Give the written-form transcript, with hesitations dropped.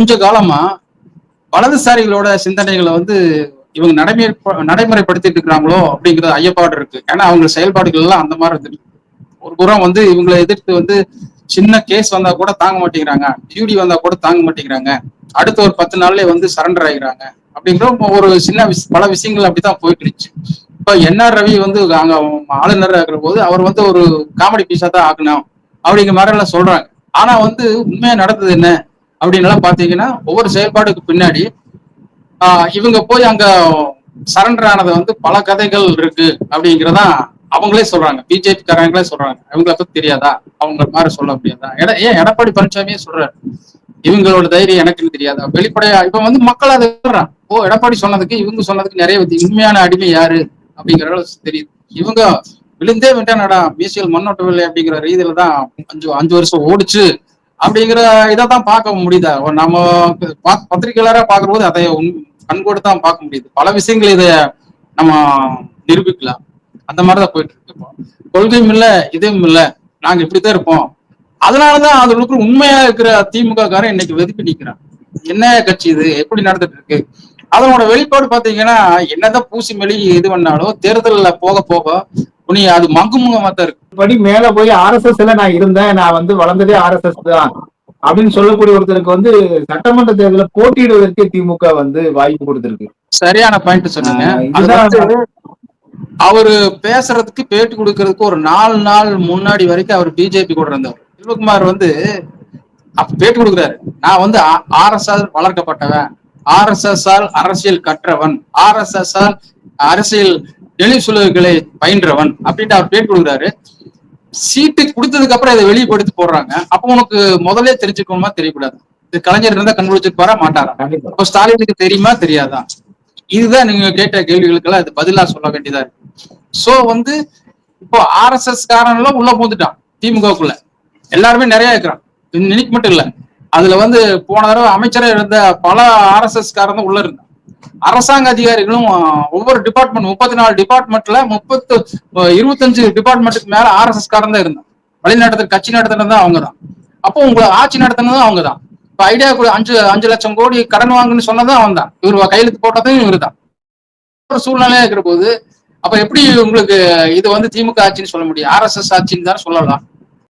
கொஞ்ச காலமா வலதுசாரிகளோட சிந்தனைகளை வந்து இவங்க நடைமுறைப்படுத்திட்டு இருக்கிறாங்களோ அப்படிங்கிற ஐயப்பாடு இருக்கு. ஏன்னா அவங்க செயல்பாடுகள் எல்லாம் அந்த மாதிரி இருந்துட்டு ஒரு புறம் வந்து இவங்களை எதிர்த்து வந்து சின்ன கேஸ் வந்தா கூட தாங்க மாட்டேங்கிறாங்க, டியூடி வந்தா கூட தாங்க மாட்டேங்கிறாங்க, அடுத்த ஒரு 10 நாள்லயே வந்து சரண்டர் ஆகிறாங்க அப்படிங்கிற ஒரு பல விஷயங்கள் அப்படித்தான் போயிட்டு இருந்துச்சு. இப்ப என்ஆர் ரவி வந்து அங்க ஆளுநர் ஆகிற போது அவர் வந்து ஒரு காமெடி பீஸா தான் ஆகணும் அப்படிங்கிற மாதிரி எல்லாம் சொல்றாங்க. ஆனா வந்து உண்மையா நடந்தது என்ன அப்படின்னு எல்லாம் பாத்தீங்கன்னா ஒவ்வொரு செயல்பாடுக்கு பின்னாடி இவங்க போய் அங்க சரண்டர் ஆனது வந்து பல கதைகள் இருக்கு அப்படிங்கிறதா அவங்களே சொல்றாங்க. பிஜேபி காரங்களே சொல்றாங்க. இவங்களை பத்தி தெரியாதா, அவங்க மாதிரி சொல்ல முடியாதா? ஏன் எடப்பாடி பழனிசாமியே சொல்றாரு இவங்களோட தைரியம் எனக்குன்னு தெரியாதா? வெளிப்படையா இப்ப வந்து மக்கள் அதை சொல்றான். ஓ, எடப்பாடி சொன்னதுக்கு இவங்க சொன்னதுக்கு நிறைய உண்மையான அடிமை யாரு அப்படிங்கிற தெரியுது. இவங்க விழுந்தே விட்டானடா பிசிஎல் மண்ணோட்டவில்லை அப்படிங்கிற ரீதியில தான் 5 வருஷம் ஓடிச்சு அப்படிங்கிற இதைத்தான் பார்க்க முடியுதா? நம்ம பத்திரிகையாளரா பார்க்கும் போது அதை கண்கூட தான் பார்க்க முடியுது. பல விஷயங்கள் இதை நம்ம நிரூபிக்கலாம். அந்த மாதிரிதான் போயிட்டு இருக்கு. கொள்கையும் இல்லை, இதுவும் இல்லை, நாங்க இப்படித்தான் இருப்போம். அதனாலதான் அதுக்கு உண்மையா இருக்கிற திமுக காரன் இன்னைக்கு வெதுப்பி நிக்கிறான். என்ன கட்சி இது, எப்படி நடந்துட்டு இருக்கு? அதனோட வெளிப்பாடு பாத்தீங்கன்னா என்னதான் பூசி மெழி இது பண்ணாலும் தேர்தல்ல போக போக உனி அது மங்குமுகமா தான் இருக்கு. படி மேல போய் ஆர்எஸ்எஸ்ல நான் இருந்தேன், நான் வந்து வளர்ந்ததே ஆர்எஸ்எஸ் தான் அப்படின்னு சொல்லக்கூடிய ஒருத்தருக்கு வந்து சட்டமன்ற தேர்தலில் போட்டியிடுவதற்கு திமுக வந்து வாய்ப்பு கொடுத்திருக்கு. சரியான பாயிண்ட் சொன்னீங்க. அவரு பேசுறதுக்கு பேட்டி கொடுக்கறதுக்கு ஒரு 4 நாள் முன்னாடி வரைக்கும் அவர் பிஜேபி கூட இருந்தவர். செல்வகுமார் வந்து அப்ப பேட்டி கொடுக்குறாரு, நான் வந்து ஆர்எஸ்எஸ் வளர்க்கப்பட்டவன், ஆர்எஸ்எஸ் ஆல் அரசியல் கற்றவன், ஆர்எஸ்எஸ் ஆல் அரசியல் நெளிசுலுகளை பயின்றவன் அப்படின்ட்டு அவர் பேட்டி கொடுக்குறாரு. சீட்டு கொடுத்ததுக்கு அப்புறம் இதை வெளிப்படுத்தி போடுறாங்க. அப்ப உனக்கு முதலே தெரிஞ்சுக்கணுமா தெரியக்கூடாது? இது கலைஞர் இருந்தா கண்டுபிடிச்சிருப்பாரா மாட்டாரா? அப்ப ஸ்டாலினுக்கு தெரியுமா தெரியாதா? இதுதான் நீங்க கேட்ட கேள்விகளுக்கெல்லாம் இது பதிலா சொல்ல வேண்டியதா இருக்கு. சோ வந்து இப்போ ஆர்எஸ்எஸ் காரன்லாம் உள்ள போந்துட்டான் திமுகக்குள்ள. எல்லாருமே நிறைய இருக்கிறான், இன்னைக்கு மட்டும் இல்ல. அதுல வந்து போன தடவை அமைச்சரா இருந்த பல ஆர்எஸ்எஸ் காரன் உள்ள இருந்தான். அரசாங்க அதிகாரிகளும் ஒவ்வொரு டிபார்ட்மெண்ட் 34 டிபார்ட்மெண்ட்ல 25 டிபார்ட்மெண்ட்டுக்கு மேல ஆர்எஸ்எஸ் காரன் தான் இருந்தான். வெளிநாட்டுக்கு கட்சி நடத்தினது அவங்கதான். அப்போ உங்களை ஆட்சி நடத்தினதும் அவங்கதான். இப்ப ஐடியா 5 லட்சம் கோடி கடன் வாங்குன்னு சொன்னதும் அவன் தான். இவர் கையெழுத்து போட்டதும் இவரு தான். ஒரு சூழ்நிலையா இருக்கிற போது அப்ப எப்படி உங்களுக்கு இது வந்து திமுக ஆட்சின்னு சொல்ல முடியும்? ஆர்எஸ்எஸ் ஆட்சின்னு தான் சொல்லலாம்.